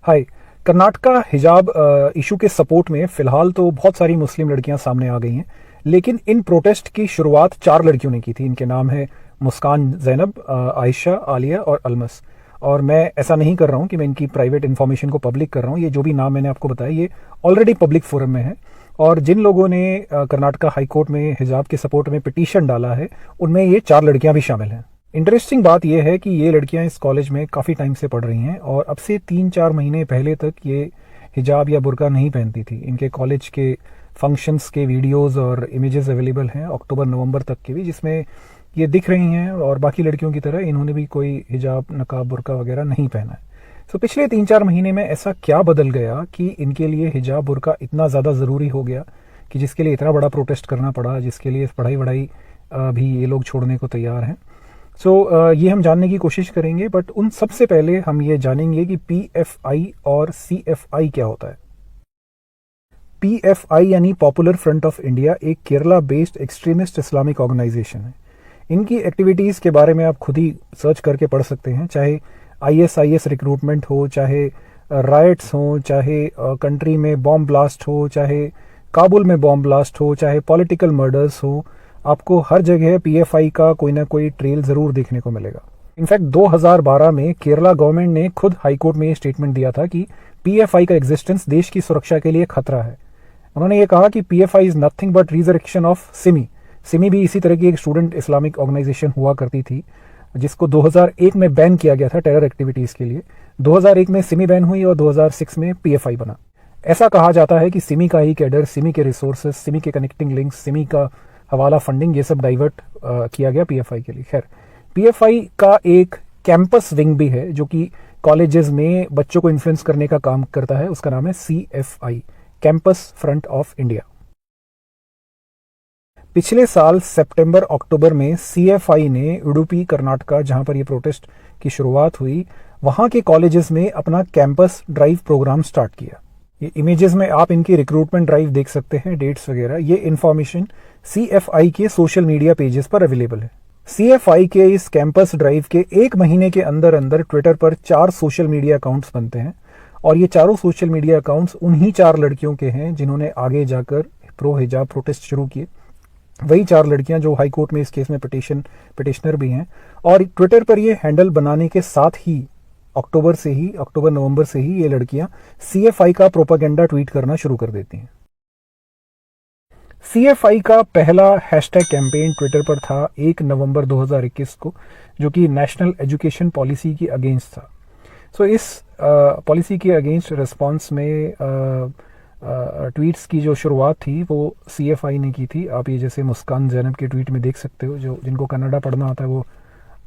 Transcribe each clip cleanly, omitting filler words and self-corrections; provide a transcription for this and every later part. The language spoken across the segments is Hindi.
हाय। कर्नाटका हिजाब इशू के सपोर्ट में फिलहाल तो बहुत सारी मुस्लिम लड़कियां सामने आ गई हैं, लेकिन इन प्रोटेस्ट की शुरुआत 4 लड़कियों ने की थी। इनके नाम है मुस्कान जैनब, आयशा, आलिया और अलमस। और मैं ऐसा नहीं कर रहा हूं कि मैं इनकी प्राइवेट इन्फॉर्मेशन को पब्लिक कर रहा हूं। ये जो भी नाम मैंने आपको बताया ये ऑलरेडी पब्लिक फोरम में है। और जिन लोगों ने कर्नाटका हाईकोर्ट में हिजाब के सपोर्ट में पिटीशन डाला है उनमें ये 4 लड़कियां भी शामिल हैं। इंटरेस्टिंग बात यह है कि ये लड़कियां इस कॉलेज में काफ़ी टाइम से पढ़ रही हैं और अब से 3-4 महीने पहले तक ये हिजाब या बुर्का नहीं पहनती थी। इनके कॉलेज के फंक्शंस के वीडियोस और इमेजेस अवेलेबल हैं अक्टूबर-नवंबर तक के भी, जिसमें ये दिख रही हैं और बाकी लड़कियों की तरह इन्होंने भी कोई हिजाब, नकाब, बुर्का वगैरह नहीं पहना है। तो पिछले 3-4 महीने में ऐसा क्या बदल गया कि इनके लिए हिजाब, बुर्का इतना ज़्यादा ज़रूरी हो गया कि जिसके लिए इतना बड़ा प्रोटेस्ट करना पड़ा, जिसके लिए पढ़ाई वढ़ाई भी ये लोग छोड़ने को तैयार हैं। ये हम जानने की कोशिश करेंगे, बट उन सबसे पहले हम ये जानेंगे कि पीएफआई और सीएफआई क्या होता है। पीएफआई यानी पॉपुलर फ्रंट ऑफ इंडिया एक Kerala based extremist Islamic organization है। इनकी एक्टिविटीज़ के बारे में आप खुद ही सर्च करके पढ़ सकते हैं, चाहे आईएसआईएस रिक्रूटमेंट हो, चाहे राइट्स हो, चाहे कंट्री में बॉम्ब ब्लास्ट हो, चाहे काबुल में बॉम्ब ब्लास्ट हो, चाहे पॉलिटिकल मर्डर्स हो, आपको हर जगह पीएफआई का कोई ना कोई ट्रेल जरूर देखने को मिलेगा। इनफैक्ट 2012 में केरला गवर्नमेंट ने खुद हाईकोर्ट में ये स्टेटमेंट दिया था कि पीएफआई का एग्जिस्टेंस देश की सुरक्षा के लिए खतरा है। उन्होंने ये कहा कि PFI is nothing but resurrection of Simi. Simi भी इसी तरह की एक स्टूडेंट इस्लामिक ऑर्गेनाइजेशन हुआ करती थी, जिसको 2001 में बैन किया गया था टेरर एक्टिविटीज के लिए। 2001 में सिमी बैन हुई और 2006 में पीएफआई बना। ऐसा कहा जाता है कि सिमी का ही कैडर, सिमी के रिसोर्सेज, सिमी के कनेक्टिंग लिंक्स, सिमी का हवाला फंडिंग, ये सब डाइवर्ट किया गया पीएफआई के लिए। खैर, पीएफआई का एक कैंपस विंग भी है जो कि कॉलेजेस में बच्चों को इन्फ्लुएंस करने का काम करता है। उसका नाम है CFI, campus front of India. पिछले साल सितंबर-अक्टूबर में सीएफआई ने उडुपी, कर्नाटका, जहां पर ये प्रोटेस्ट की शुरुआत हुई, वहां के कॉलेजेस में अपना कैंपस ड्राइव प्रोग्राम स्टार्ट किया। ये इमेजेस में आप इनकी रिक्रूटमेंट ड्राइव देख सकते हैं, डेट्स वगैरह। ये इन्फॉर्मेशन सीएफआई के सोशल मीडिया पेजेस पर अवेलेबल है। सीएफआई के इस कैंपस ड्राइव के 1 महीने के अंदर अंदर ट्विटर पर 4 सोशल मीडिया अकाउंट्स बनते हैं और ये चारों सोशल मीडिया अकाउंट्स उन्हीं 4 लड़कियों के हैं जिन्होंने आगे जाकर प्रो हिजाब प्रोटेस्ट शुरू किए। वही 4 लड़कियां जो हाईकोर्ट में इस केस में पिटिशनर भी हैं। और ट्विटर पर ये हैंडल बनाने के साथ ही अक्टूबर-नवंबर से ही ये लड़कियां सीएफआई का प्रोपेगेंडा ट्वीट करना शुरू कर देती हैं। सीएफआई का पहला हैशटैग कैंपेन ट्विटर पर था 1 नवंबर 2021 को, जो कि नेशनल एजुकेशन पॉलिसी की अगेंस्ट था। इस पॉलिसी के अगेंस्ट रिस्पांस में ट्वीट्स की जो शुरुआत थी वो सीएफआई ने की थी। आप ये जैसे मुस्कान जैनब के ट्वीट में देख सकते हो, जो जिनको कन्नड़ा पढ़ना आता है वो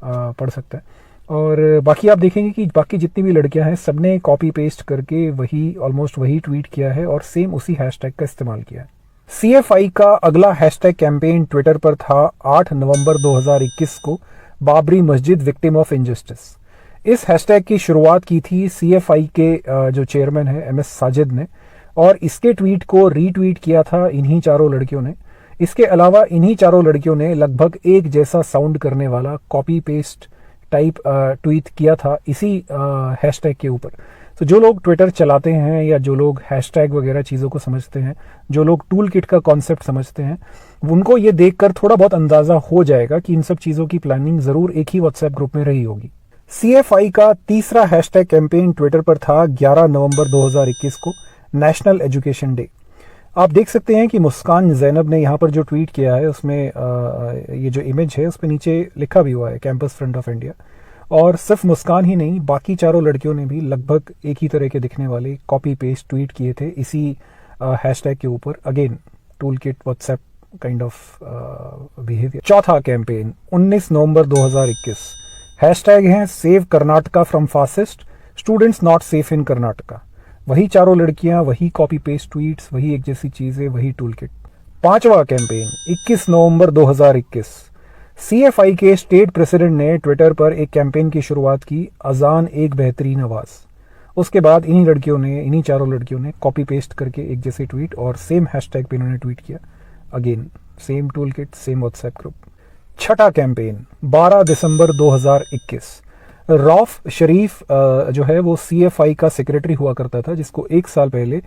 पढ़ सकता है। और बाकी आप देखेंगे कि बाकी जितनी भी लड़कियां हैं सबने कॉपी पेस्ट करके ऑलमोस्ट वही ट्वीट किया है और सेम उसी हैशटैग का इस्तेमाल किया है। सीएफआई का अगला हैशटैग कैंपेन ट्विटर पर था 8 नवंबर 2021 को, बाबरी मस्जिद विक्टिम ऑफ इनजस्टिस। इस हैशटैग की शुरुआत की थी सीएफआई के जो चेयरमैन है एमएस साजिद ने, और इसके ट्वीट को रीट्वीट किया था इन्हीं 4 लड़कियों ने। इसके अलावा इन्हीं 4 लड़कियों ने लगभग एक जैसा साउंड करने वाला कॉपी पेस्ट टाइप ट्वीट किया था इसी हैशटैग के ऊपर। तो जो लोग ट्विटर चलाते हैं या जो लोग हैशटैग वगैरह चीज़ों को समझते हैं, जो लोग टूल किट का कॉन्सेप्ट समझते हैं, उनको ये देखकर थोड़ा बहुत अंदाजा हो जाएगा कि इन सब चीज़ों की प्लानिंग ज़रूर एक ही व्हाट्सएप ग्रुप में रही होगी। सीएफआई का तीसरा हैशटैग कैंपेन ट्विटर पर था 11 नवंबर 2021 को, नेशनल एजुकेशन डे। आप देख सकते हैं कि मुस्कान जैनब ने यहाँ पर जो ट्वीट किया है उसमें ये जो इमेज है उस पर नीचे लिखा भी हुआ है कैंपस फ्रंट ऑफ इंडिया। और सिर्फ मुस्कान ही नहीं, बाकी 4 लड़कियों ने भी लगभग एक ही तरह के दिखने वाले कॉपी पेस्ट ट्वीट किए थे इसी हैशटैग के ऊपर। Again tool kit WhatsApp kind of behaviour. चौथा कैंपेन 19 नवंबर 2021, हैशटैग है save Karnataka from fascist, students not safe in Karnataka. वही 4 लड़कियां, वही कॉपी पेस्ट ट्वीट्स, वही एक जैसी चीजें, वही टूल किट। पांचवा कैंपेन 21 नवंबर 2021, सीएफआई के स्टेट प्रेसिडेंट ने ट्विटर पर एक कैंपेन की शुरुआत की, अजान एक बेहतरीन आवाज। उसके बाद इन्हीं 4 लड़कियों ने कॉपी पेस्ट करके एक जैसे ट्वीट और सेम हैशटैग पे इन्होंने ट्वीट किया। Again same tool kit, same WhatsApp group. छठा कैंपेन 12 दिसंबर 2021, रौफ शरीफ जो है वो CFI का सेक्रेटरी हुआ करता था, जिसको 1 साल पहले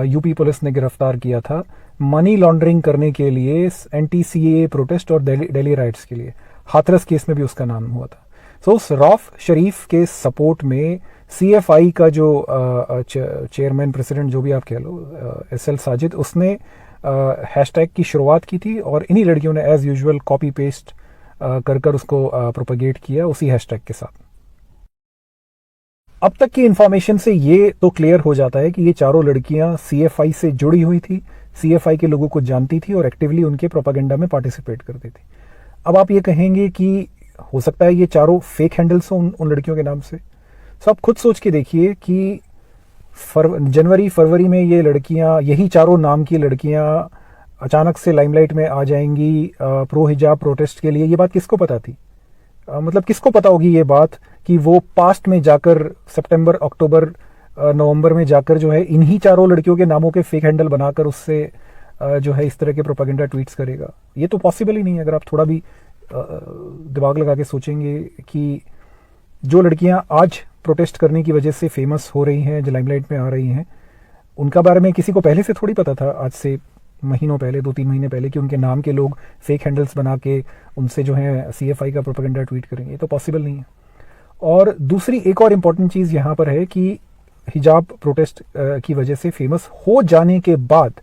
यूपी पुलिस ने गिरफ्तार किया था मनी लॉन्ड्रिंग करने के लिए, एंटी CAA प्रोटेस्ट और दिल्ली राइट्स के लिए। हाथरस केस में भी उसका नाम हुआ था। सो उस रौफ शरीफ के सपोर्ट में CFI का जो चेयरमैन प्रेसिडेंट जो भी आप कह लो, SL साजिद, उसने हैशटैग की शुरुआत की थी और इन्हीं लड़कियों ने एज यूजुअल कॉपी पेस्ट कर उसको प्रोपगेट किया उसी हैशटैग के साथ। अब तक की इंफॉर्मेशन से ये तो क्लियर हो जाता है कि ये चारों लड़कियां CFI से जुड़ी हुई थी, CFI के लोगों को जानती थी और एक्टिवली उनके प्रोपागेंडा में पार्टिसिपेट करती थी। अब आप ये कहेंगे कि हो सकता है ये चारों फेक हैंडल्स हों उन लड़कियों के नाम से। तो आप खुद सोच के देखिए कि जनवरी फरवरी में ये लड़कियां, यही चारों नाम की लड़कियां अचानक से लाइमलाइट में आ जाएंगी प्रो हिजाब प्रोटेस्ट के लिए। ये बात किसको पता थी? मतलब किसको पता होगी ये बात कि वो पास्ट में जाकर सितंबर, अक्टूबर, नवंबर में जाकर जो है इन्हीं चारों लड़कियों के नामों के फेक हैंडल बनाकर उससे जो है इस तरह के प्रोपेगेंडा ट्वीट्स करेगा। ये तो पॉसिबल ही नहीं है। अगर आप थोड़ा भी दिमाग लगा के सोचेंगे कि जो लड़कियां आज प्रोटेस्ट करने की वजह से फेमस हो रही हैं, जो लाइमलाइट में आ रही हैं, उनका बारे में किसी को पहले से थोड़ी पता था, आज से महीनों पहले, 2-3 महीने पहले, कि उनके नाम के लोग फेक हैंडल्स बना के उनसे जो है CFI का प्रोपेगेंडा ट्वीट करेंगे। ये तो पॉसिबल नहीं है। और दूसरी एक और इम्पॉर्टेंट चीज़ यहाँ पर है कि हिजाब प्रोटेस्ट की वजह से फेमस हो जाने के बाद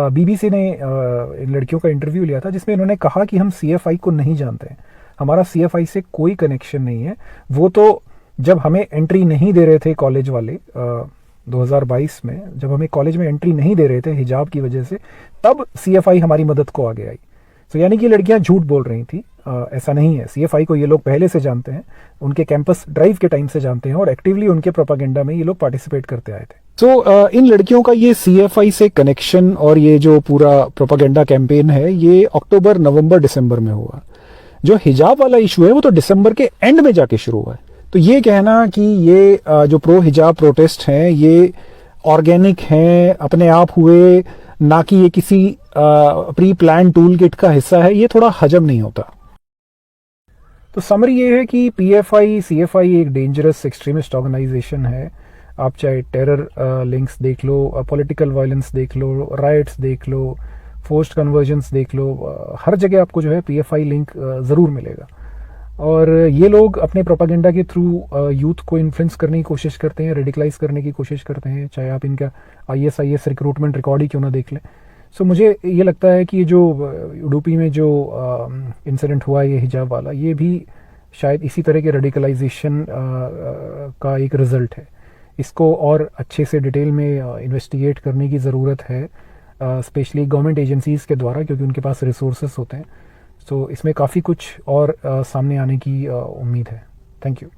BBC ने इन लड़कियों का इंटरव्यू लिया था, जिसमें इन्होंने कहा कि हम CFI को नहीं जानते हैं, हमारा CFI से कोई कनेक्शन नहीं है। वो तो जब हमें एंट्री नहीं दे रहे थे कॉलेज वाले 2022 में, जब हमें कॉलेज में एंट्री नहीं दे रहे थे हिजाब की वजह से, तब CFI हमारी मदद को आगे आई। तो यानी कि लड़कियां झूठ बोल रही थी। ऐसा नहीं है। CFI को ये लोग पहले से जानते हैं, उनके कैंपस ड्राइव के टाइम से जानते हैं और एक्टिवली उनके प्रोपागेंडा में ये लोग पार्टिसिपेट करते आए थे। तो इन लड़कियों का ये CFI से कनेक्शन और ये जो पूरा प्रोपागेंडा कैंपेन है, ये अक्टूबर, नवंबर, दिसंबर में हुआ। जो हिजाब वाला इशू है वो तो दिसंबर के एंड में जाके शुरू हुआ है। तो ये कहना कि ये जो प्रो हिजाब प्रोटेस्ट हैं ये ऑर्गेनिक हैं, अपने आप हुए, ना कि ये किसी प्री प्लान टूल किट का हिस्सा है, ये थोड़ा हजम नहीं होता। तो समरी ये है कि PFI CFI एक डेंजरस एक्सट्रीमिस्ट ऑर्गेनाइजेशन है। आप चाहे टेरर लिंक्स देख लो, पॉलिटिकल वायलेंस देख लो, राइट्स देख लो, फोर्स्ड कन्वर्जन्स देख लो, हर जगह आपको जो है PFI लिंक ज़रूर मिलेगा। और ये लोग अपने प्रोपागेंडा के थ्रू यूथ को इन्फ्लुएंस करने की कोशिश करते हैं, रेडिकलाइज करने की कोशिश करते हैं, चाहे आप इनका ISIS रिक्रूटमेंट रिकॉर्ड ही क्यों ना देख लें। सो मुझे ये लगता है कि ये जो उडुपी में जो इंसिडेंट हुआ ये हिजाब वाला, ये भी शायद इसी तरह के रेडिकलाइजेशन का एक रिजल्ट है। इसको और अच्छे से डिटेल में इन्वेस्टिगेट करने की ज़रूरत है, स्पेशली गवर्नमेंट एजेंसीज़ के द्वारा, क्योंकि उनके पास रिसोर्सेस होते हैं। सो इसमें काफ़ी कुछ और सामने आने की उम्मीद है। Thank you.